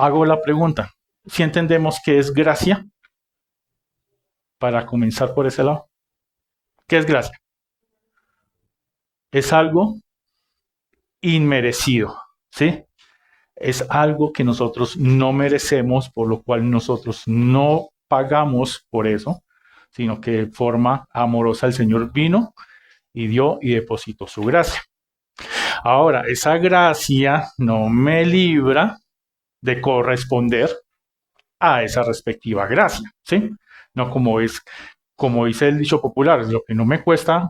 hago la pregunta, ¿si entendemos qué es gracia? Para comenzar por ese lado. ¿Qué es gracia? Es algo inmerecido, ¿sí? Es algo que nosotros no merecemos, por lo cual nosotros no pagamos por eso, sino que de forma amorosa el Señor vino y dio y depositó su gracia. Ahora, esa gracia no me libra de corresponder a esa respectiva gracia, ¿sí? No como dice el dicho popular, lo que no me cuesta,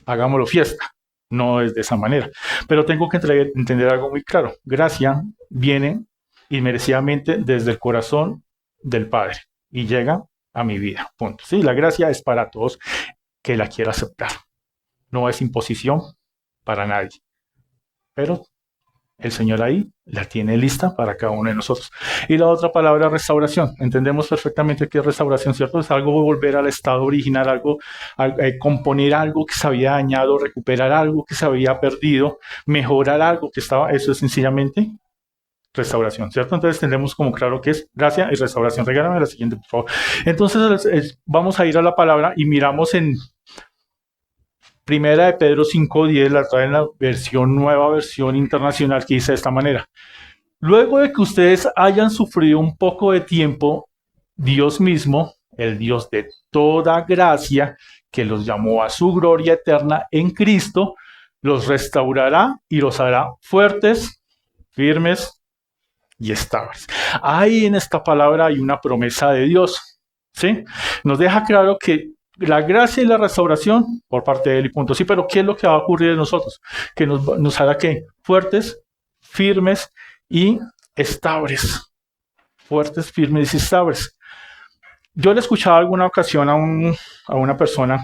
hagámoslo fiesta. No es de esa manera. Pero tengo que entender algo muy claro. Gracia viene inmerecidamente desde el corazón del Padre y llega a mi vida. Punto. Sí, la gracia es para todos que la quiera aceptar. No es imposición para nadie. Pero el Señor ahí la tiene lista para cada uno de nosotros. Y la otra palabra, restauración. Entendemos perfectamente qué es restauración, ¿cierto? Es algo volver al estado original, algo componer algo que se había dañado, recuperar algo que se había perdido, mejorar algo que estaba. Eso es sencillamente restauración, ¿cierto? Entonces tenemos como claro que es gracia y restauración. Regálame la siguiente, por favor. Entonces vamos a ir a la palabra y miramos en Primera de Pedro 5:10, la trae en la nueva versión internacional, que dice de esta manera: luego de que ustedes hayan sufrido un poco de tiempo, Dios mismo, el Dios de toda gracia, que los llamó a su gloria eterna en Cristo, los restaurará y los hará fuertes, firmes y estables. Ahí en esta palabra hay una promesa de Dios, ¿sí? Nos deja claro que la gracia y la restauración por parte de Él y punto. Sí, pero ¿qué es lo que va a ocurrir en nosotros? Que nos hará ¿qué? Fuertes, firmes y estables. Fuertes, firmes y estables. Yo le escuchaba alguna ocasión a una persona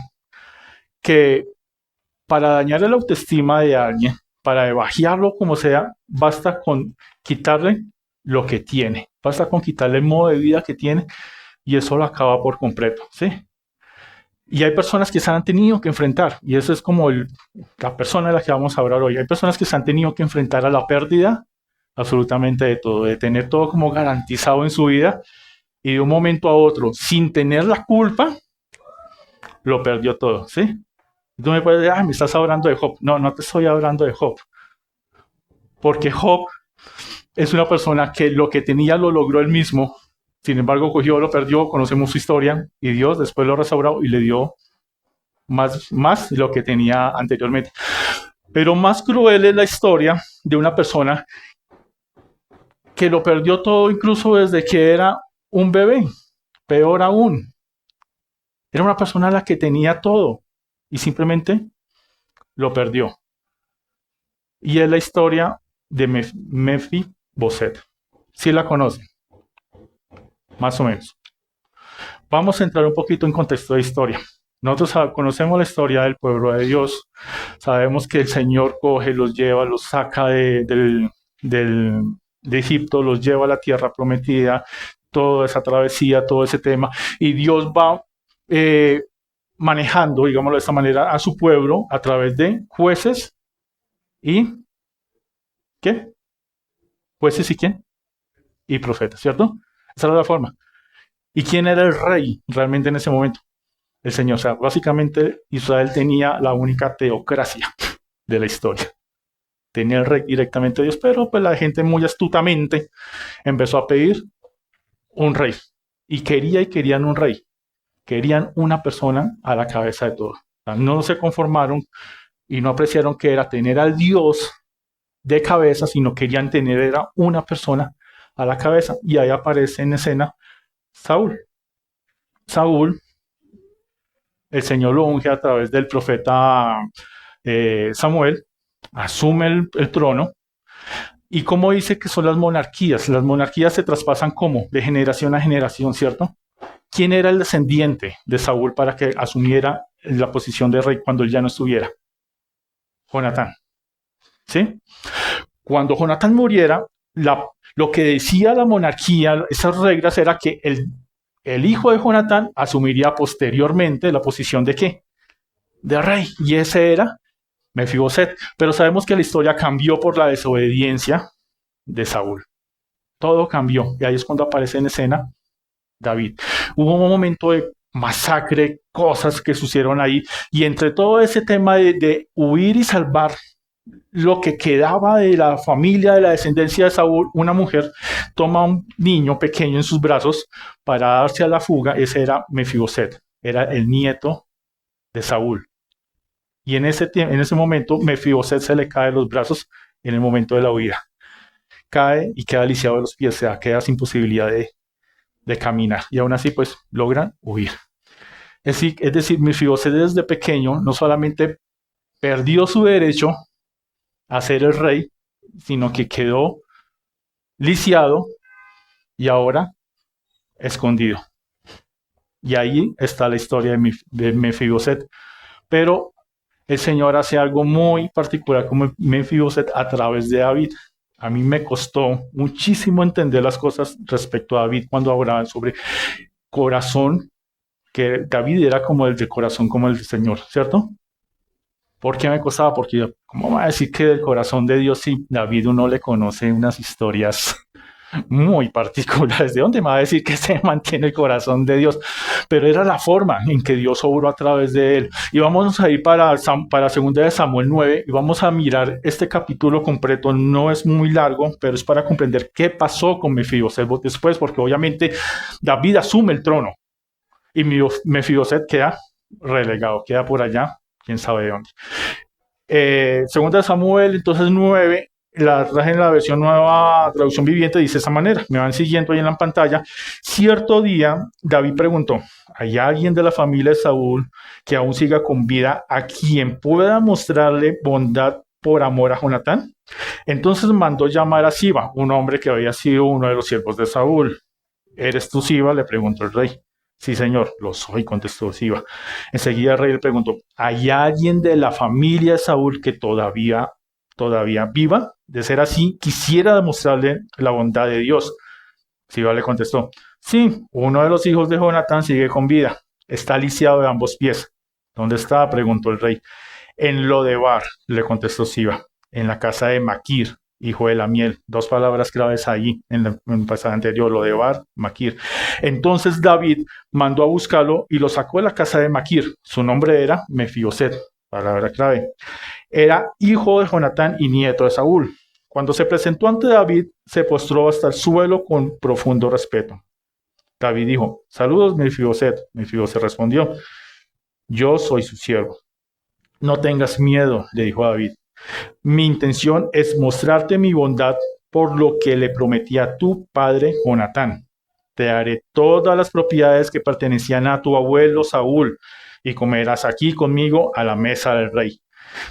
que para dañar la autoestima de alguien, para bajarlo como sea, basta con quitarle lo que tiene. Basta con quitarle el modo de vida que tiene y eso lo acaba por completo, ¿sí? Y hay personas que se han tenido que enfrentar, y eso es como la persona de la que vamos a hablar hoy. Hay personas que se han tenido que enfrentar a la pérdida absolutamente de todo, de tener todo como garantizado en su vida, y de un momento a otro, sin tener la culpa, lo perdió todo, ¿sí? Tú me puedes decir, me estás hablando de Job. No, no te estoy hablando de Job. Porque Job es una persona que lo que tenía lo logró él mismo. Sin embargo, cogió, lo perdió, conocemos su historia, y Dios después lo restauró y le dio más de lo que tenía anteriormente. Pero más cruel es la historia de una persona que lo perdió todo incluso desde que era un bebé. Peor aún, era una persona a la que tenía todo y simplemente lo perdió. Y es la historia de Mefiboset. ¿Sí la conocen? Más o menos. Vamos a entrar un poquito en contexto de historia. Nosotros conocemos la historia del pueblo de Dios. Sabemos que el Señor coge, los lleva, los saca de Egipto, los lleva a la tierra prometida, toda esa travesía, todo ese tema. Y Dios va manejando, digámoslo de esta manera, a su pueblo a través de jueces y ¿qué? Jueces y ¿quién? Y profetas, ¿cierto? Esa era la forma. ¿Y quién era el rey realmente en ese momento? El Señor. O sea, básicamente Israel tenía la única teocracia de la historia. Tenía el rey directamente Dios, pero pues la gente muy astutamente empezó a pedir un rey. Y querían un rey. Querían una persona a la cabeza de todo. O sea, no se conformaron y no apreciaron que era tener al Dios de cabeza, sino querían tener era una persona a la cabeza. Y ahí aparece en escena Saúl. Saúl, el Señor lo unge a través del profeta Samuel, asume el trono. ¿Y cómo dice que son las monarquías? Las monarquías se traspasan ¿cómo? De generación a generación, ¿cierto? ¿Quién era el descendiente de Saúl para que asumiera la posición de rey cuando él ya no estuviera? Jonatán. ¿Sí? Cuando Jonatán muriera, lo que decía la monarquía, esas reglas, era que el hijo de Jonatán asumiría posteriormente la posición de ¿qué? De rey. Y ese era Mefiboset. Pero sabemos que la historia cambió por la desobediencia de Saúl. todo cambió. Y ahí es cuando aparece en escena David. Hubo un momento de masacre, cosas que sucedieron ahí, y entre todo ese tema de huir y salvar lo que quedaba de la familia, de la descendencia de Saúl, una mujer toma a un niño pequeño en sus brazos para darse a la fuga. Ese era Mefiboset, era el nieto de Saúl. Y en ese momento, Mefiboset se le cae de los brazos en el momento de la huida. Cae y queda lisiado de los pies, o sea, queda sin posibilidad de caminar. Y aún así, pues, logran huir. Es decir, Mefiboset desde pequeño no solamente perdió su derecho a ser el rey, sino que quedó lisiado y ahora escondido. Y ahí está la historia de Mefiboset. Pero el Señor hace algo muy particular con Mefiboset a través de David. A mí me costó muchísimo entender las cosas respecto a David cuando hablaban sobre corazón, que David era como el de corazón, como el del Señor, ¿cierto? ¿Por qué me costaba? Porque, ¿cómo va a decir que del corazón de Dios si David uno le conoce unas historias muy particulares? ¿De dónde me va a decir que se mantiene el corazón de Dios? Pero era la forma en que Dios obró a través de él. Y vamos a ir para 2 de Samuel 9 y vamos a mirar este capítulo completo. No es muy largo, pero es para comprender qué pasó con Mefiboset después, porque obviamente David asume el trono y Mefiboset queda relegado, queda por allá, quién sabe de dónde. 2 de Samuel, entonces 9, la traje en la versión nueva, traducción viviente, dice de esta manera, me van siguiendo ahí en la pantalla. Cierto día, David preguntó, ¿hay alguien de la familia de Saúl que aún siga con vida a quien pueda mostrarle bondad por amor a Jonatán? Entonces mandó llamar a Siba, un hombre que había sido uno de los siervos de Saúl. ¿Eres tú Siba?, le preguntó el rey. Sí, señor, lo soy, contestó Siba. Enseguida el rey le preguntó, ¿hay alguien de la familia de Saúl que todavía viva? De ser así, quisiera demostrarle la bondad de Dios. Siba le contestó, sí, uno de los hijos de Jonatán sigue con vida. Está lisiado de ambos pies. ¿Dónde está?, preguntó el rey. En Lodebar, le contestó Siba, en la casa de Maquir, hijo de la miel. 2 palabras claves ahí en el pasaje anterior, Lodebar, Maquir. Entonces David mandó a buscarlo y lo sacó de la casa de Maquir. Su nombre era Mefiboset, palabra clave. Era hijo de Jonatán y nieto de Saúl. Cuando se presentó ante David, se postró hasta el suelo con profundo respeto. David dijo, saludos Mefiboset. Mefiboset respondió, yo soy su siervo. No tengas miedo, le dijo David. Mi intención es mostrarte mi bondad por lo que le prometí a tu padre Jonatán. Te daré todas las propiedades que pertenecían a tu abuelo Saúl y comerás aquí conmigo a la mesa del rey.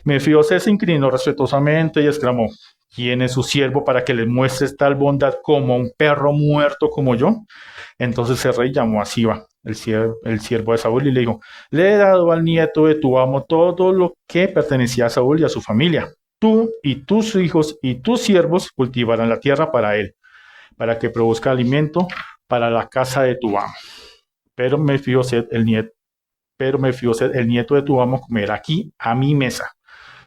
Mefiboset se inclinó respetuosamente y exclamó, ¿quién es su siervo para que le muestres tal bondad como un perro muerto como yo? Entonces el rey llamó a Siba, el siervo de Saúl, y le dijo, le he dado al nieto de tu amo todo lo que pertenecía a Saúl y a su familia. Tú y tus hijos y tus siervos cultivarán la tierra para él, para que produzca alimento para la casa de tu amo. Pero Mefiboset, el nieto de tu amo, comerá aquí a mi mesa.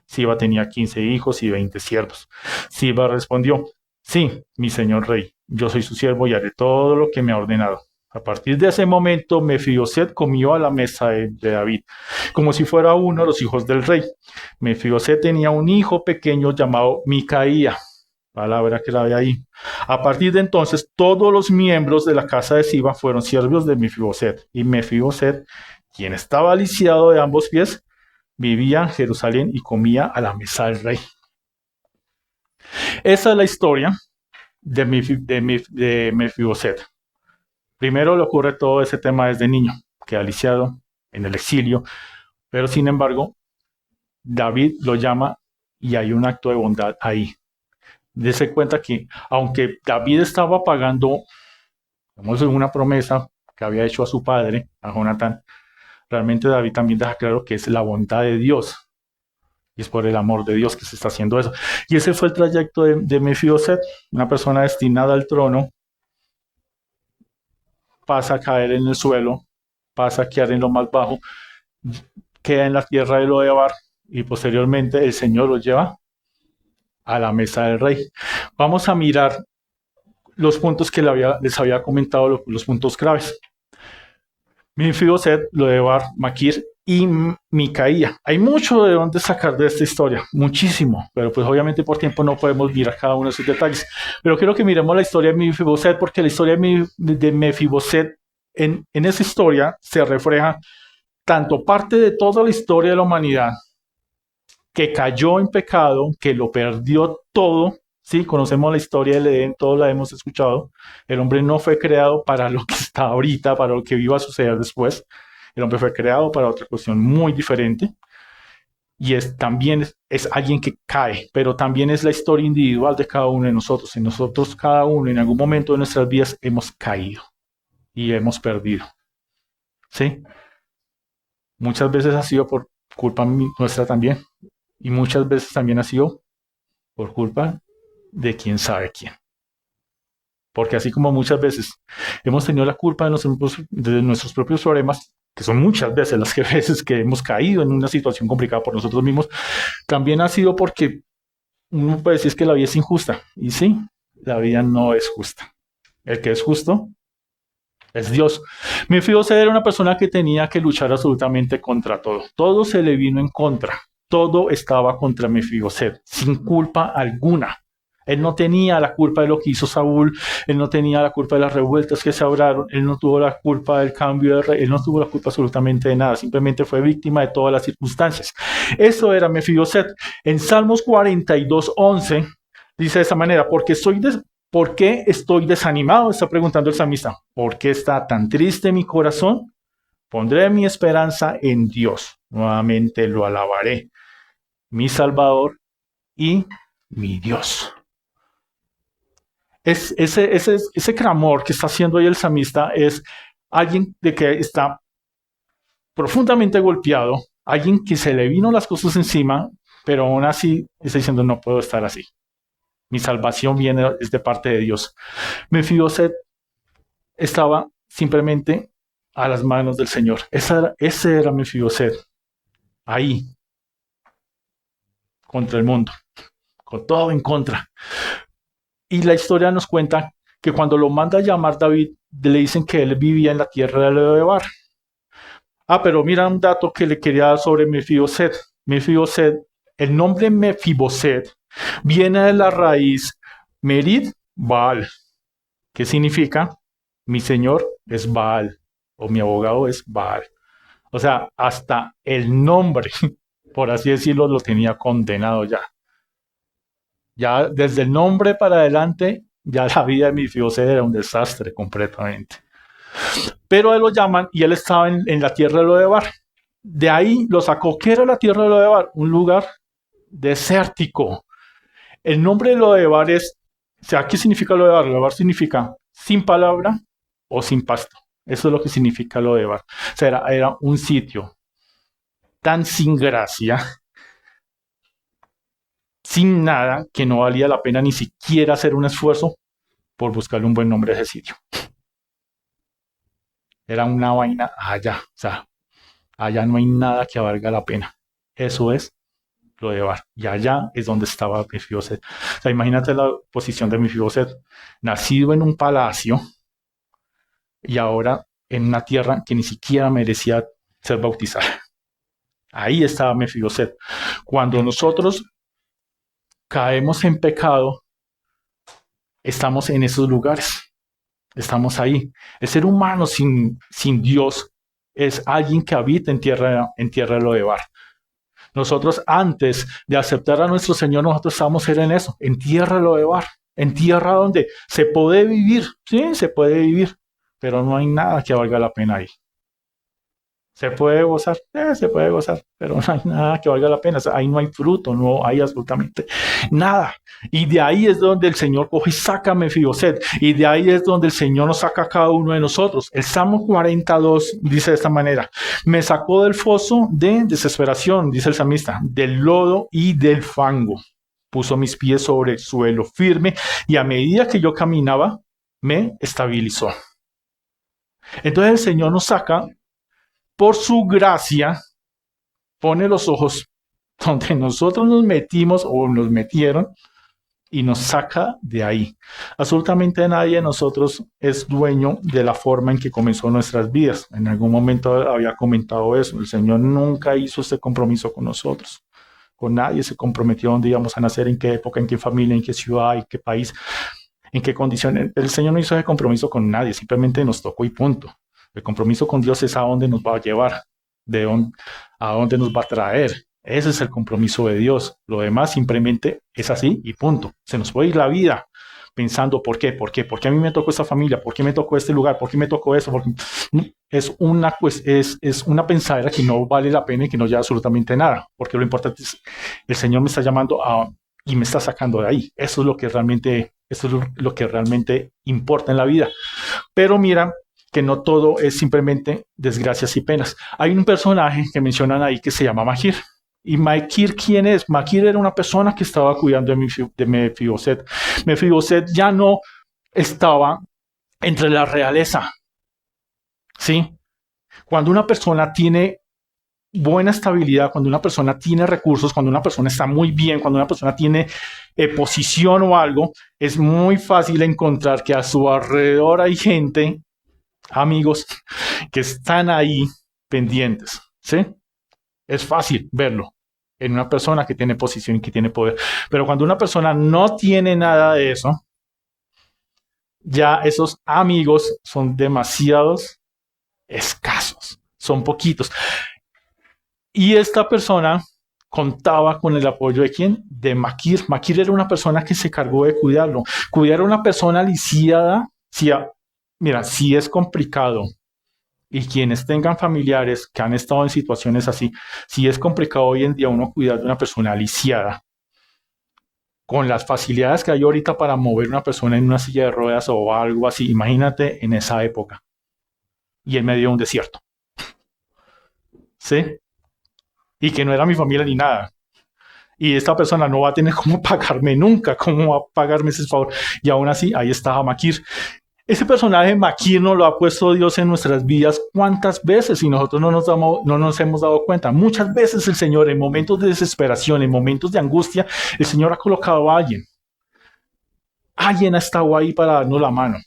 Siba tenía 15 hijos y 20 siervos. Siba respondió, sí, mi señor rey, yo soy su siervo y haré todo lo que me ha ordenado. A partir de ese momento, Mefiboset comió a la mesa de David, como si fuera uno de los hijos del rey. Mefiboset tenía un hijo pequeño llamado Micaía, palabra que la ve ahí. A partir de entonces, todos los miembros de la casa de Siba fueron siervos de Mefiboset, y Mefiboset, quien estaba lisiado de ambos pies, vivía en Jerusalén y comía a la mesa del rey. Esa es la historia de Mefiboset. Primero le ocurre todo ese tema desde niño, queda lisiado en el exilio, pero sin embargo, David lo llama y hay un acto de bondad ahí. Dese cuenta que aunque David estaba pagando, digamos, una promesa que había hecho a su padre, a Jonatán, realmente David también deja claro que es la bondad de Dios. Y es por el amor de Dios que se está haciendo eso. Y ese fue el trayecto de Mefiboset, una persona destinada al trono, pasa a caer en el suelo, pasa a quedar en lo más bajo, queda en la tierra de Lodebar y posteriormente el Señor lo lleva a la mesa del rey. Vamos a mirar los puntos que les había comentado, los puntos claves. Mefiboset, Lodebar, Maquir y Micaía. Hay mucho de dónde sacar de esta historia, muchísimo, pero pues obviamente por tiempo no podemos mirar cada uno de esos detalles. Pero quiero que miremos la historia de Mefiboset, porque la historia de Mefiboset, en esa historia se refleja tanto parte de toda la historia de la humanidad, que cayó en pecado, que lo perdió todo. Sí, conocemos la historia del Edén, todos la hemos escuchado. El hombre no fue creado para lo que está ahorita, para lo que iba a suceder después. El hombre fue creado para otra cuestión muy diferente. Y también es alguien que cae, pero también es la historia individual de cada uno de nosotros. Y nosotros, cada uno, en algún momento de nuestras vidas, hemos caído y hemos perdido. ¿Sí? Muchas veces ha sido por culpa nuestra también. Y muchas veces también ha sido por culpa de quién sabe quién. Porque así como muchas veces hemos tenido la culpa de nuestros propios problemas, que son muchas veces las veces que hemos caído en una situación complicada por nosotros mismos, también ha sido porque uno puede decir que la vida es injusta. Y sí, la vida no es justa. El que es justo es Dios. Mefiboset era una persona que tenía que luchar absolutamente contra todo. Todo se le vino en contra. Todo estaba contra Mefiboset, sin culpa alguna. Él no tenía la culpa de lo que hizo Saúl, él no tenía la culpa de las revueltas que se abraron, él no tuvo la culpa del cambio de rey, él no tuvo la culpa absolutamente de nada, simplemente fue víctima de todas las circunstancias. Eso era Mefiboset. En Salmos 42:11 dice de esa manera: ¿por qué estoy desanimado? Está preguntando el salmista. ¿Por qué está tan triste mi corazón? Pondré mi esperanza en Dios. Nuevamente lo alabaré, mi Salvador y mi Dios. Ese clamor que está haciendo ahí el salmista es alguien de que está profundamente golpeado, alguien que se le vino las cosas encima, pero aún así está diciendo: no puedo estar así. Mi salvación es de parte de Dios. Mefiboset estaba simplemente a las manos del Señor. Ese era Mefiboset. Ahí, contra el mundo, con todo en contra. Y la historia nos cuenta que cuando lo manda a llamar David, le dicen que él vivía en la tierra de Lodebar. Pero mira un dato que le quería dar sobre Mefiboset. Mefiboset, el nombre Mefiboset viene de la raíz Merid Baal, que significa: mi señor es Baal, o mi abogado es Baal. O sea, hasta el nombre, por así decirlo, lo tenía condenado ya. Ya desde el nombre para adelante, ya la vida de Mefiboset era un desastre completamente. Pero a él lo llaman y él estaba en la tierra de Lodebar. De ahí lo sacó. ¿Qué era la tierra de Lodebar? Un lugar desértico. El nombre de Lodebar ¿qué significa Lodebar? Lodebar significa sin palabra o sin pasto. Eso es lo que significa Lodebar. O sea, era un sitio tan sin gracia, sin nada, que no valía la pena ni siquiera hacer un esfuerzo por buscarle un buen nombre a ese sitio. Era una vaina allá. O sea, allá no hay nada que valga la pena. Eso es Lodebar. Y allá es donde estaba Mefiboset. O sea, imagínate la posición de Mefiboset. Nacido en un palacio y ahora en una tierra que ni siquiera merecía ser bautizada. Ahí estaba Mefiboset. Cuando nosotros caemos en pecado, estamos en esos lugares. Estamos ahí. El ser humano sin Dios es alguien que habita en tierra de Lodebar. Nosotros, antes de aceptar a nuestro Señor, nosotros estamos en eso, en tierra de Lodebar, en tierra donde se puede vivir. Sí, se puede vivir, pero no hay nada que valga la pena ahí. ¿Se puede gozar? Se puede gozar, pero no hay nada que valga la pena. O sea, ahí no hay fruto, no hay absolutamente nada. Y de ahí es donde el Señor coge y saca a Mefiboset. Y de ahí es donde el Señor nos saca a cada uno de nosotros. El Salmo 42 dice de esta manera: me sacó del foso de desesperación, dice el salmista, del lodo y del fango. Puso mis pies sobre el suelo firme y a medida que yo caminaba, me estabilizó. Entonces el Señor nos saca. Por su gracia, pone los ojos donde nosotros nos metimos o nos metieron, y nos saca de ahí. Absolutamente nadie de nosotros es dueño de la forma en que comenzó nuestras vidas. En algún momento había comentado eso. El Señor nunca hizo este compromiso con nosotros. Con nadie se comprometió dónde íbamos a nacer, en qué época, en qué familia, en qué ciudad, en qué país, en qué condiciones. El Señor no hizo ese compromiso con nadie, simplemente nos tocó y punto. El compromiso con Dios es a dónde nos va a llevar, a dónde nos va a traer. Ese es el compromiso de Dios. Lo demás simplemente es así y punto. Se nos puede ir la vida pensando ¿por qué? ¿Por qué? ¿Por qué a mí me tocó esta familia? ¿Por qué me tocó este lugar? ¿Por qué me tocó eso? Porque es una pensadera que no vale la pena y que no lleva absolutamente nada. Porque lo importante es el Señor me está llamando y me está sacando de ahí. Eso es lo que realmente importa en la vida. Pero mira que no todo es simplemente desgracias y penas. Hay un personaje que mencionan ahí que se llama Maquir. ¿Y Maquir quién es? Maquir era una persona que estaba cuidando de Mefiboset. Mefiboset ya no estaba entre la realeza. ¿Sí? Cuando una persona tiene buena estabilidad, cuando una persona tiene recursos, cuando una persona está muy bien, cuando una persona tiene posición o algo, es muy fácil encontrar que a su alrededor hay gente, amigos, que están ahí pendientes. ¿Sí? Es fácil verlo en una persona que tiene posición y que tiene poder. Pero cuando una persona no tiene nada de eso, ya esos amigos son demasiados escasos, son poquitos. Y esta persona contaba con el apoyo de ¿quién? De Maquir. Maquir era una persona que se cargó de cuidarlo. Cuidar a una persona lisiada, mira, sí es complicado. Y quienes tengan familiares que han estado en situaciones así, si es complicado hoy en día uno cuidar de una persona lisiada, con las facilidades que hay ahorita para mover una persona en una silla de ruedas o algo así, imagínate en esa época y en medio de un desierto. ¿Sí? Y que no era mi familia ni nada. Y esta persona no va a tener cómo pagarme nunca, cómo va a pagarme ese favor. Y aún así, ahí estaba Maquir. Ese personaje Maquir nos lo ha puesto Dios en nuestras vidas cuántas veces y nosotros no nos hemos dado cuenta. Muchas veces el Señor en momentos de desesperación, en momentos de angustia, el Señor ha colocado a alguien. Alguien ha estado ahí para darnos la mano.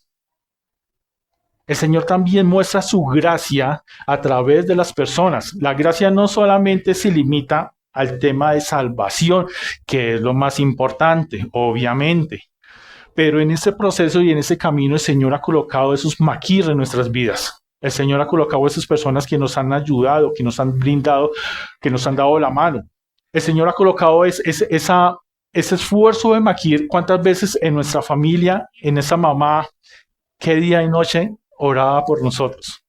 El Señor también muestra su gracia a través de las personas. La gracia no solamente se limita al tema de salvación, que es lo más importante, obviamente. Pero en ese proceso y en ese camino el Señor ha colocado esos Maquir en nuestras vidas. El Señor ha colocado esas personas que nos han ayudado, que nos han brindado, que nos han dado la mano. El Señor ha colocado ese esfuerzo de Maquir. ¿Cuántas veces en nuestra familia, en esa mamá, qué día y noche oraba por nosotros?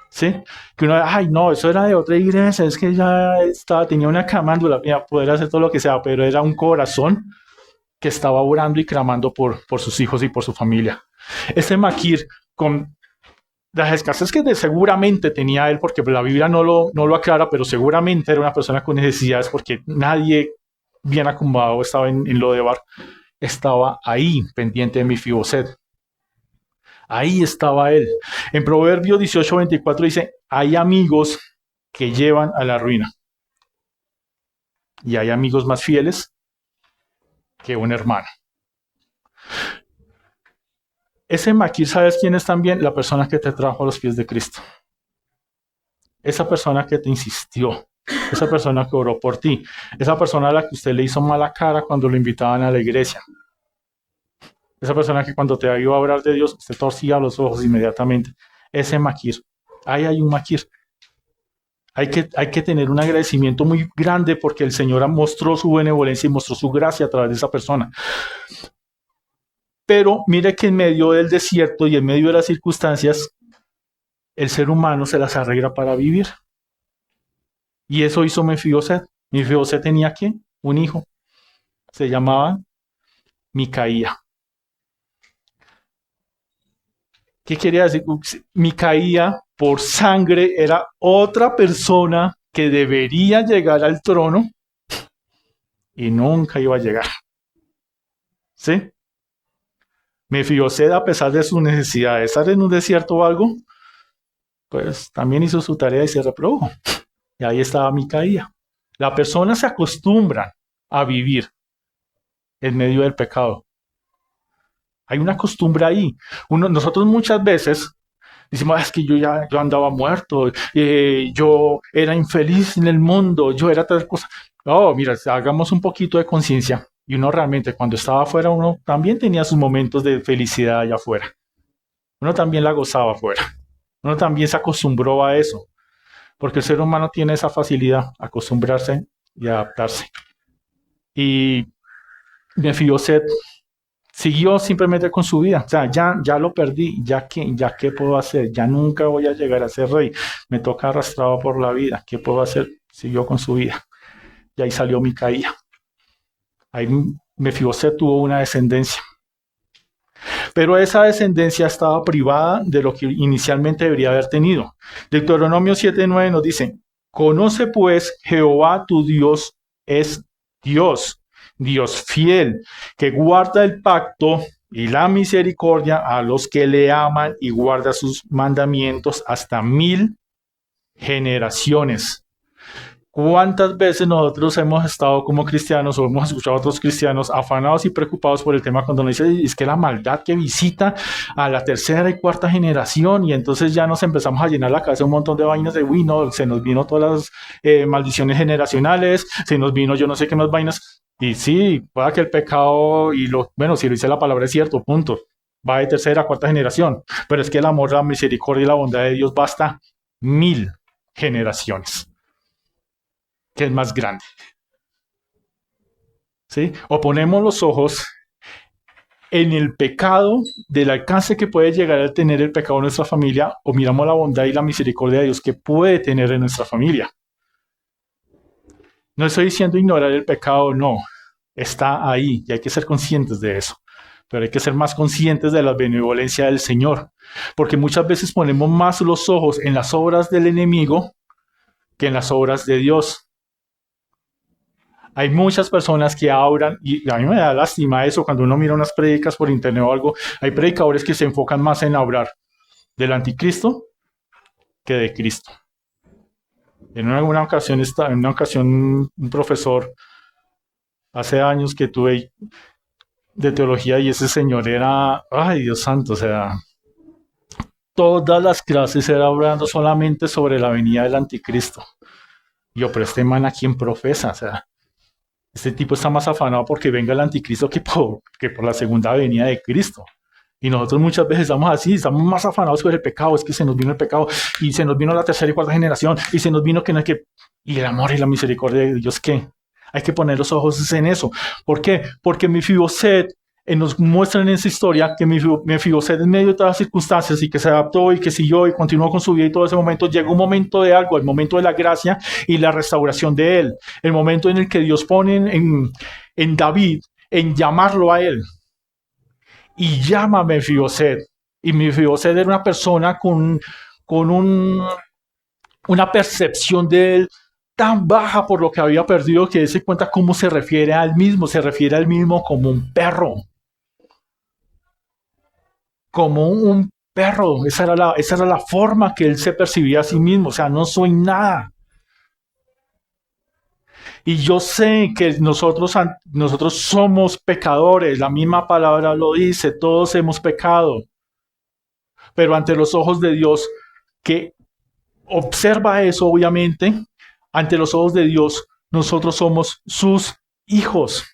¿Sí? Que uno, ay, no, eso era de otra iglesia, es que ya tenía una camándula, poder hacer todo lo que sea, pero era un corazón que estaba orando y clamando por sus hijos y por su familia. Este Maquir, con las escasez que seguramente tenía él, porque la Biblia no lo aclara, pero seguramente era una persona con necesidades, porque nadie bien acomodado estaba en Lodebar, estaba ahí, pendiente de Mefiboset. Ahí estaba él. En Proverbios 18:24 dice, hay amigos que llevan a la ruina. Y hay amigos más fieles que un hermano. Ese Maquir, ¿sabes quién es también? La persona que te trajo a los pies de Cristo. Esa persona que te insistió. Esa persona que oró por ti. Esa persona a la que usted le hizo mala cara cuando lo invitaban a la iglesia. Esa persona que cuando te iba a hablar de Dios, usted torcía los ojos inmediatamente. Ese Maquir. Ahí hay un Maquir. Hay que tener un agradecimiento muy grande porque el Señor mostró su benevolencia y mostró su gracia a través de esa persona. Pero mire que en medio del desierto y en medio de las circunstancias, el ser humano se las arregla para vivir. Y eso hizo Mefiboset. Mefiboset tenía ¿quién? Un hijo. Se llamaba Micaía. ¿Qué quería decir? Micaía, por sangre, era otra persona que debería llegar al trono y nunca iba a llegar. ¿Sí? Mefiboset, a pesar de su necesidad de estar en un desierto o algo, pues también hizo su tarea y se reprodujo. Y ahí estaba Micaía. La persona se acostumbra a vivir en medio del pecado. Hay una costumbre ahí. Nosotros muchas veces decimos, es que yo andaba muerto, yo era infeliz en el mundo, yo era tal cosa. Oh, mira, hagamos un poquito de conciencia. Y uno realmente cuando estaba afuera, uno también tenía sus momentos de felicidad allá afuera. Uno también la gozaba afuera. Uno también se acostumbró a eso. Porque el ser humano tiene esa facilidad, acostumbrarse y adaptarse. Y Mefiboset siguió simplemente con su vida. O sea, ya lo perdí, ya qué puedo hacer, ya nunca voy a llegar a ser rey. Me toca arrastrado por la vida. ¿Qué puedo hacer? Siguió con su vida. Y ahí salió Micaía. Ahí Mefiboset tuvo una descendencia. Pero esa descendencia estaba privada de lo que inicialmente debería haber tenido. Deuteronomio 7:9 nos dice, conoce pues Jehová tu Dios es Dios, Dios fiel, que guarda el pacto y la misericordia a los que le aman y guarda sus mandamientos hasta 1000 generaciones. ¿Cuántas veces nosotros hemos estado como cristianos o hemos escuchado a otros cristianos afanados y preocupados por el tema cuando nos dicen es que la maldad que visita a la tercera y cuarta generación y entonces ya nos empezamos a llenar la cabeza un montón de vainas de uy, no, se nos vino todas las maldiciones generacionales, se nos vino yo no sé qué más vainas y sí, pueda que el pecado y bueno, si lo dice la palabra es cierto, punto, va de tercera a cuarta generación, pero es que el amor, la misericordia y la bondad de Dios basta 1000 generaciones. Que es más grande. ¿Sí? O ponemos los ojos en el pecado, del alcance que puede llegar a tener el pecado en nuestra familia, o miramos la bondad y la misericordia de Dios que puede tener en nuestra familia. No estoy diciendo ignorar el pecado, no. Está ahí y hay que ser conscientes de eso. Pero hay que ser más conscientes de la benevolencia del Señor. Porque muchas veces ponemos más los ojos en las obras del enemigo que en las obras de Dios. Hay muchas personas que hablan, y a mí me da lástima eso cuando uno mira unas prédicas por internet o algo. Hay predicadores que se enfocan más en hablar del anticristo que de Cristo. En una ocasión, un profesor, hace años que tuve de teología, y ese señor era, ay Dios santo, o sea, todas las clases era hablando solamente sobre la venida del anticristo. Yo, pero este man a quién profesa, o sea, este tipo está más afanado porque venga el anticristo que por la segunda venida de Cristo. Y nosotros muchas veces estamos así, estamos más afanados por el pecado, es que se nos vino el pecado, y se nos vino la tercera y cuarta generación, y se nos vino que no hay que... Y el amor y la misericordia de Dios, ¿qué? Hay que poner los ojos en eso. ¿Por qué? Porque Mefiboset nos muestra en esa historia que Mefiboset en medio de todas las circunstancias y que se adaptó y que siguió y continuó con su vida y todo ese momento, llegó un momento de algo, el momento de la gracia y la restauración de él, el momento en el que Dios pone en David, en llamarlo a él, y llama a Mefiboset, y Mefiboset era una persona con una percepción de él tan baja por lo que había perdido que se cuenta cómo se refiere a él mismo como un perro. Como un perro, esa era la forma que él se percibía a sí mismo, o sea, no soy nada. Y yo sé que nosotros somos pecadores, la misma palabra lo dice, todos hemos pecado, pero ante los ojos de Dios, que observa eso obviamente, ante los ojos de Dios, nosotros somos sus hijos.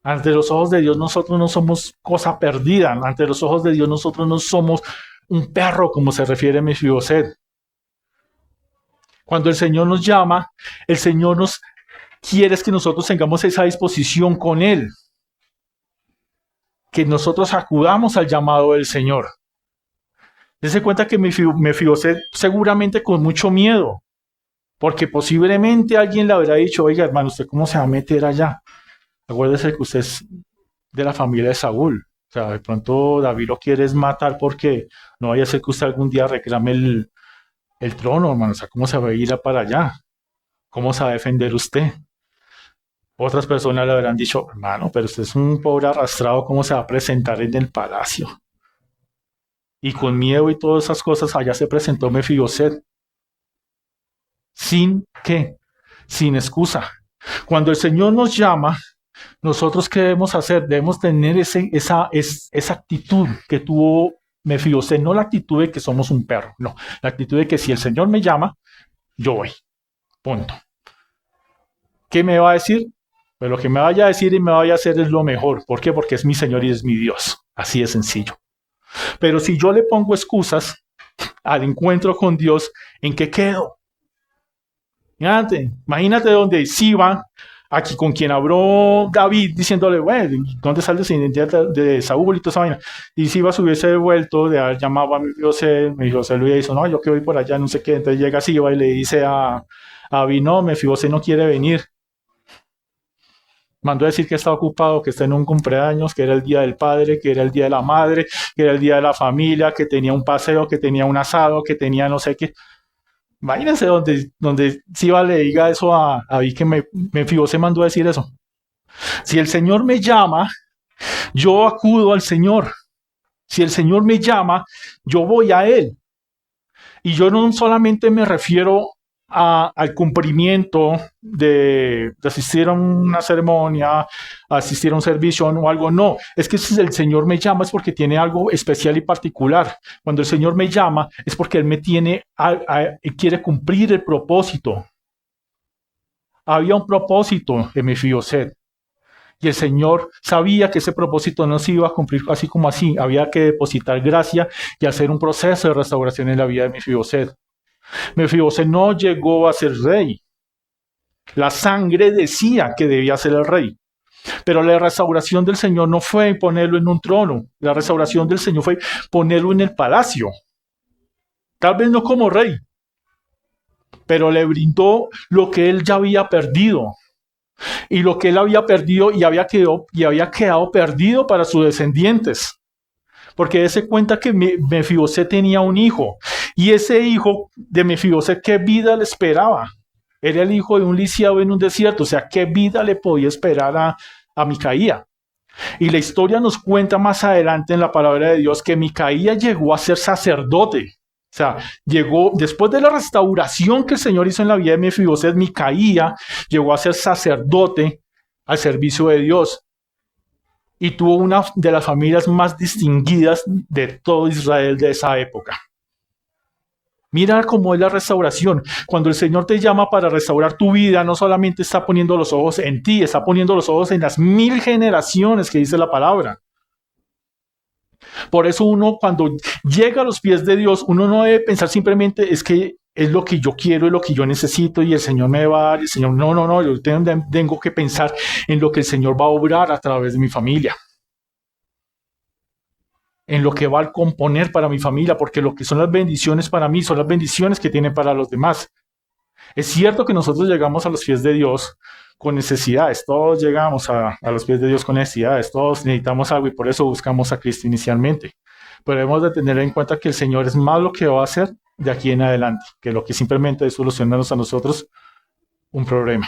Ante los ojos de Dios nosotros no somos cosa perdida. Ante los ojos de Dios nosotros no somos un perro, como se refiere a Mefiboset. Cuando el Señor nos llama, el Señor nos quiere que nosotros tengamos esa disposición con Él. Que nosotros acudamos al llamado del Señor. Dese cuenta que Mefiboset seguramente con mucho miedo. Porque posiblemente alguien le habrá dicho, oiga hermano, ¿usted cómo se va a meter allá? Acuérdese que usted es de la familia de Saúl. O sea, de pronto David lo quiere matar porque no vaya a ser que usted algún día reclame el trono, hermano. O sea, ¿cómo se va a ir para allá? ¿Cómo se va a defender usted? Otras personas le habrán dicho, hermano, pero usted es un pobre arrastrado, ¿cómo se va a presentar en el palacio? Y con miedo y todas esas cosas, allá se presentó Mefiboset. ¿Sin qué? Sin excusa. Cuando el Señor nos llama, Nosotros, ¿qué debemos hacer? Debemos tener esa actitud que tuvo Mefiboset, no la actitud de que somos un perro, no, la actitud de que si el Señor me llama, yo voy, punto. ¿Qué me va a decir? Pues lo que me vaya a decir y me vaya a hacer es lo mejor. ¿Por qué? Porque es mi Señor y es mi Dios. Así de sencillo. Pero si yo le pongo excusas al encuentro con Dios, ¿en qué quedo? Imagínate donde Siba, aquí con quien habló David, diciéndole, bueno, ¿dónde sale esa identidad de Saúl y toda esa vaina? Y Siba se hubiese vuelto de haber llamado a Mefiboset le dice, no, yo que voy por allá, no sé qué. Entonces llega Siba y le dice a David, no, Mefiboset no quiere venir. Mandó a decir que está ocupado, que está en un cumpleaños, que era el día del padre, que era el día de la madre, que era el día de la familia, que tenía un paseo, que tenía un asado, que tenía no sé qué. Imagínense donde Siba le diga eso a David, que Mefiboset mandó a decir eso. Si el Señor me llama, yo acudo al Señor. Si el Señor me llama, yo voy a Él. Y yo no solamente me refiero al cumplimiento de asistir a una ceremonia, asistir a un servicio o algo, no, es que si el Señor me llama es porque tiene algo especial y particular. Cuando el Señor me llama es porque Él me tiene, quiere cumplir el propósito. Había un propósito en Mefiboset. Y el Señor sabía que ese propósito no se iba a cumplir así como así. Había que depositar gracia y hacer un proceso de restauración en la vida de Mefiboset. Mefiboset no llegó a ser rey. La sangre decía que debía ser el rey. Pero la restauración del Señor no fue ponerlo en un trono. La restauración del Señor fue ponerlo en el palacio. Tal vez no como rey, pero le brindó lo que él ya había perdido. Y lo que él había perdido y había quedado perdido para sus descendientes. Porque dése cuenta que Mefiboset tenía un hijo. Y ese hijo de Mefiboset, ¿qué vida le esperaba? Era el hijo de un lisiado en un desierto. O sea, ¿qué vida le podía esperar a Micaía? Y la historia nos cuenta más adelante en la palabra de Dios que Micaía llegó a ser sacerdote. O sea, llegó, después de la restauración que el Señor hizo en la vida de Mefiboset, Micaía llegó a ser sacerdote al servicio de Dios. Y tuvo una de las familias más distinguidas de todo Israel de esa época. Mira cómo es la restauración. Cuando el Señor te llama para restaurar tu vida, no solamente está poniendo los ojos en ti, está poniendo los ojos en las 1000 generaciones que dice la palabra. Por eso uno cuando llega a los pies de Dios, uno no debe pensar simplemente es que es lo que yo quiero, es lo que yo necesito y el Señor me va a dar, el Señor, no, yo tengo que pensar en lo que el Señor va a obrar a través de mi familia, en lo que va a componer para mi familia, porque lo que son las bendiciones para mí son las bendiciones que tienen para los demás. Es cierto que nosotros llegamos a los pies de Dios con necesidades, todos llegamos a los pies de Dios con necesidades, todos necesitamos algo y por eso buscamos a Cristo inicialmente. Pero debemos de tener en cuenta que el Señor es más lo que va a hacer de aquí en adelante, que lo que simplemente es solucionarnos a nosotros un problema.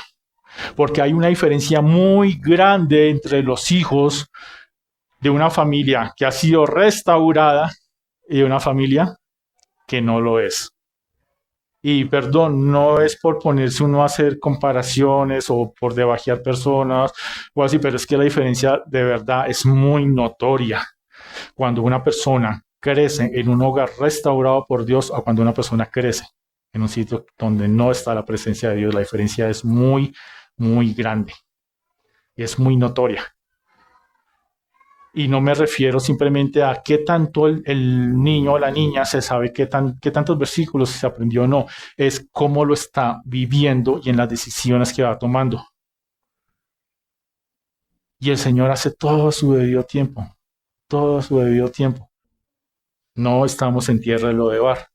Porque hay una diferencia muy grande entre los hijos de una familia que ha sido restaurada y de una familia que no lo es. Y perdón, no es por ponerse uno a hacer comparaciones o por debajear personas o así, pero es que la diferencia de verdad es muy notoria. Cuando una persona crece en un hogar restaurado por Dios o cuando una persona crece en un sitio donde no está la presencia de Dios, la diferencia es muy, muy grande. Y es muy notoria. Y no me refiero simplemente a qué tanto el niño o la niña se sabe, qué tantos versículos se aprendió o no. Es cómo lo está viviendo y en las decisiones que va tomando. Y el Señor hace todo a su debido tiempo. Todo a su debido tiempo. No estamos en tierra de Lodebar.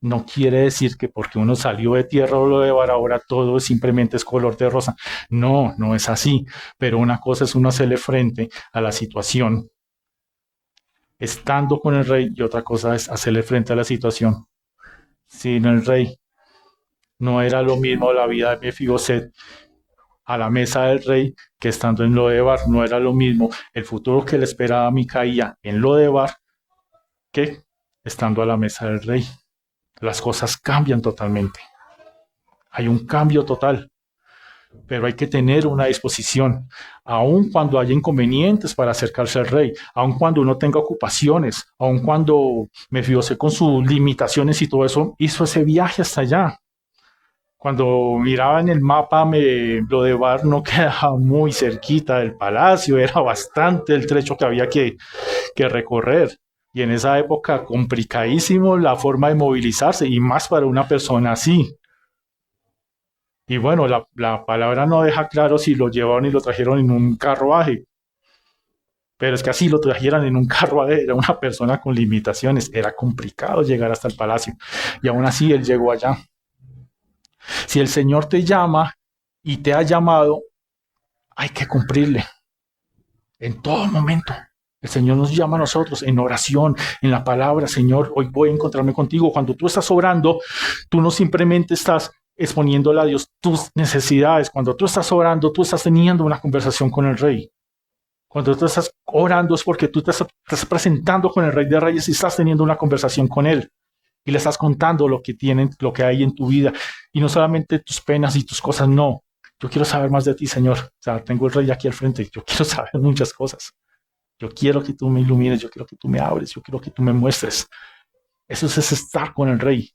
No quiere decir que porque uno salió de tierra de Lodebar ahora todo simplemente es color de rosa. No, no es así. Pero una cosa es uno hacerle frente a la situación estando con el rey y otra cosa es hacerle frente a la situación sin el rey. No era lo mismo la vida de Mefiboset a la mesa del rey que estando en Lodebar. No era lo mismo el futuro que le esperaba a Micaía en Lodebar que estando a la mesa del rey. Las cosas cambian totalmente. Hay un cambio total. pero hay que tener una disposición, aun cuando haya inconvenientes para acercarse al rey, aun cuando uno tenga ocupaciones, aun cuando Mefiboset con sus limitaciones y todo eso, hizo ese viaje hasta allá. Cuando miraba en el mapa, lo de Bar no quedaba muy cerquita del palacio, era bastante el trecho que había que recorrer. Y en esa época complicadísimo la forma de movilizarse, y más para una persona así. Y bueno, la palabra no deja claro si lo llevaron y lo trajeron en un carruaje, pero es que así lo trajeran en un carruaje, era una persona con limitaciones, era complicado llegar hasta el palacio. Y aún así él llegó allá. Si el Señor te llama y te ha llamado, hay que cumplirle en todo momento. El Señor nos llama a nosotros en oración, en la palabra. Señor, hoy voy a encontrarme contigo. Cuando tú estás orando, tú no simplemente estás exponiéndole a Dios tus necesidades. Cuando tú estás orando, tú estás teniendo una conversación con el Rey. Cuando tú estás orando es porque tú te estás presentando con el Rey de Reyes y estás teniendo una conversación con Él. Y le estás contando lo que hay en tu vida. Y no solamente tus penas y tus cosas, no. Yo quiero saber más de ti, Señor. O sea, tengo el Rey aquí al frente. Yo quiero saber muchas cosas. Yo quiero que tú me ilumines, yo quiero que tú me abres, yo quiero que tú me muestres. Eso es estar con el Rey.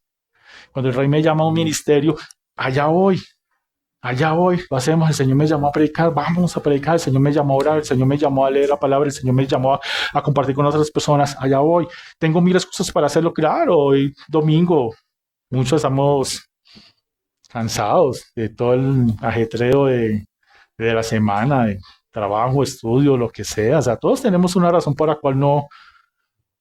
Cuando el Rey me llama a un ministerio, allá voy, lo hacemos. El Señor me llamó a predicar, vamos a predicar. El Señor me llamó a orar, el Señor me llamó a leer la palabra, el Señor me llamó a compartir con otras personas, allá voy. Tengo miles de cosas para hacerlo, claro. Hoy domingo, muchos estamos cansados de todo el ajetreo de la semana, de trabajo, estudio, lo que sea. O sea, todos tenemos una razón por la cual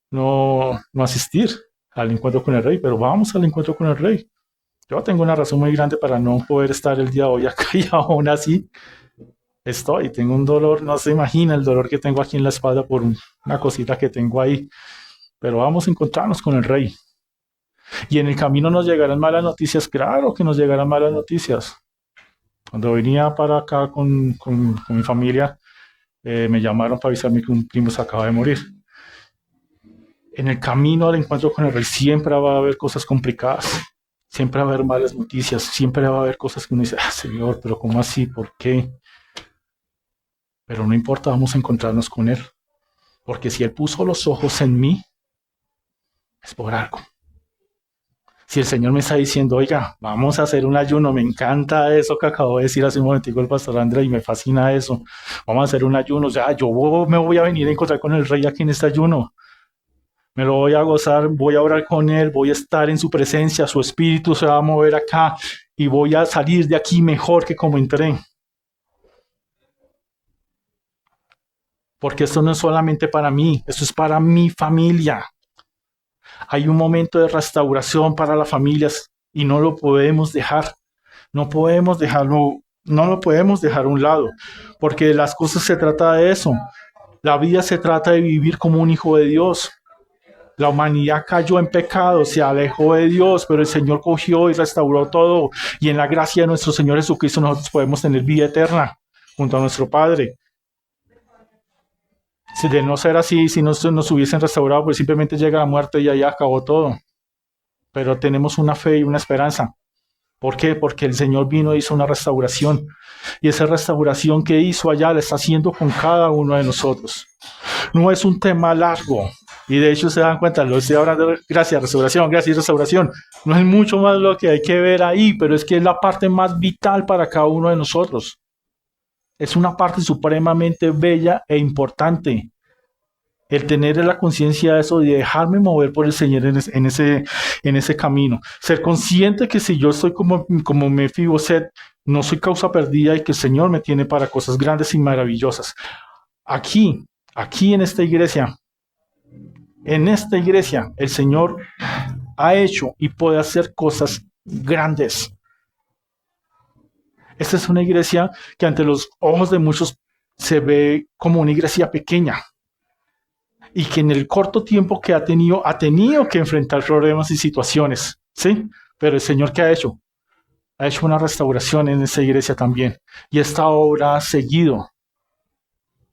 no asistir al encuentro con el Rey, pero vamos al encuentro con el Rey. Yo tengo una razón muy grande para no poder estar el día de hoy acá y aún así tengo un dolor, no se imagina el dolor que tengo aquí en la espalda por una cosita que tengo ahí, pero vamos a encontrarnos con el Rey. Y en el camino nos llegarán malas noticias, claro que nos llegarán malas noticias. Cuando venía para acá con mi familia, me llamaron para avisarme que un primo se acaba de morir. En el camino al encuentro con el Rey siempre va a haber cosas complicadas, siempre va a haber malas noticias, siempre va a haber cosas que uno dice, Señor, pero ¿cómo así? ¿Por qué? Pero no importa, vamos a encontrarnos con Él, porque si Él puso los ojos en mí, es por algo. Si el Señor me está diciendo, oiga, vamos a hacer un ayuno, me encanta eso que acabo de decir hace un momentico el pastor André y me fascina eso, vamos a hacer un ayuno, o sea, yo me voy a venir a encontrar con el Rey aquí en este ayuno, me lo voy a gozar, voy a orar con Él, voy a estar en su presencia, su espíritu se va a mover acá y voy a salir de aquí mejor que como entré. Porque esto no es solamente para mí, esto es para mi familia. Hay un momento de restauración para las familias y no lo podemos dejar. No podemos dejarlo, no lo podemos dejar a un lado, porque las cosas se trata de eso. La vida se trata de vivir como un hijo de Dios. La humanidad cayó en pecado, se alejó de Dios, pero el Señor cogió y restauró todo. Y en la gracia de nuestro Señor Jesucristo nosotros podemos tener vida eterna junto a nuestro Padre. Si de no ser así, si no nos hubiesen restaurado, pues simplemente llega la muerte y ahí acabó todo. Pero tenemos una fe y una esperanza. ¿Por qué? Porque el Señor vino e hizo una restauración. Y esa restauración que hizo allá la está haciendo con cada uno de nosotros. No es un tema largo. Y de hecho se dan cuenta, lo estoy hablando, gracias, restauración. No es mucho más lo que hay que ver ahí, pero es que es la parte más vital para cada uno de nosotros. Es una parte supremamente bella e importante. El tener la conciencia de eso y dejarme mover por el Señor en ese camino. Ser consciente que si yo estoy como Mefiboset, no soy causa perdida y que el Señor me tiene para cosas grandes y maravillosas. Aquí en esta iglesia, el Señor ha hecho y puede hacer cosas grandes. Esta es una iglesia que ante los ojos de muchos se ve como una iglesia pequeña y que en el corto tiempo que ha tenido que enfrentar problemas y situaciones, ¿sí? Pero el Señor, ¿qué ha hecho? Ha hecho una restauración en esa iglesia también y esta obra ha seguido.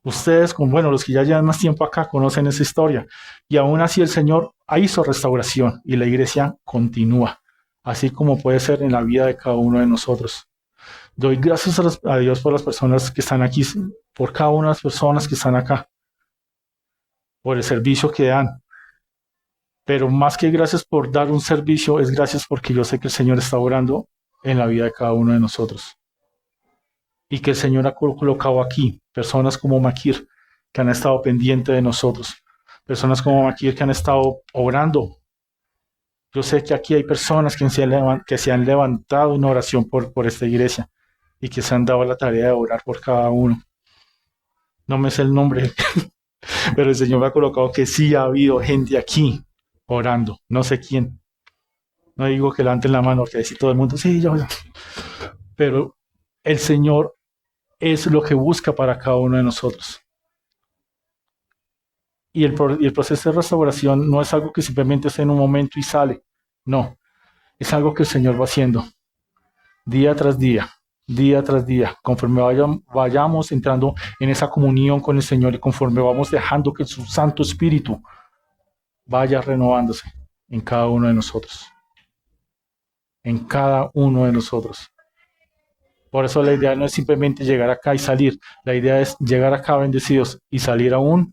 Ustedes, los que ya llevan más tiempo acá, conocen esa historia y aún así el Señor hizo restauración y la iglesia continúa, así como puede ser en la vida de cada uno de nosotros. Doy gracias a Dios por las personas que están aquí, por cada una de las personas que están acá, por el servicio que dan. Pero más que gracias por dar un servicio, es gracias porque yo sé que el Señor está orando en la vida de cada uno de nosotros. Y que el Señor ha colocado aquí personas como Maquir, que han estado pendientes de nosotros. Personas como Maquir que han estado orando. Yo sé que aquí hay personas que se han levantado en oración por esta iglesia y que se han dado la tarea de orar por cada uno. No me sé el nombre, pero el Señor me ha colocado que sí ha habido gente aquí orando. No sé quién. No digo que levanten la mano, que decir todo el mundo, sí, yo. Pero el Señor es lo que busca para cada uno de nosotros. Y el proceso de restauración no es algo que simplemente está en un momento y sale. No, es algo que el Señor va haciendo día tras día, conforme vayamos entrando en esa comunión con el Señor y conforme vamos dejando que su Santo Espíritu vaya renovándose en cada uno de nosotros. En cada uno de nosotros. Por eso la idea no es simplemente llegar acá y salir. La idea es llegar acá bendecidos y salir aún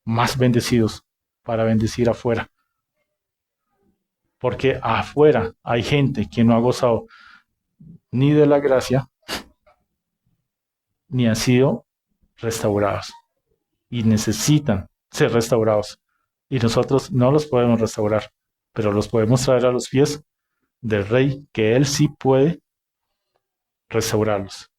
más bendecidos para bendecir afuera. Porque afuera hay gente que no ha gozado ni de la gracia, ni han sido restaurados. Y necesitan ser restaurados. Y nosotros no los podemos restaurar, pero los podemos traer a los pies del Rey, que Él sí puede restaurarlos.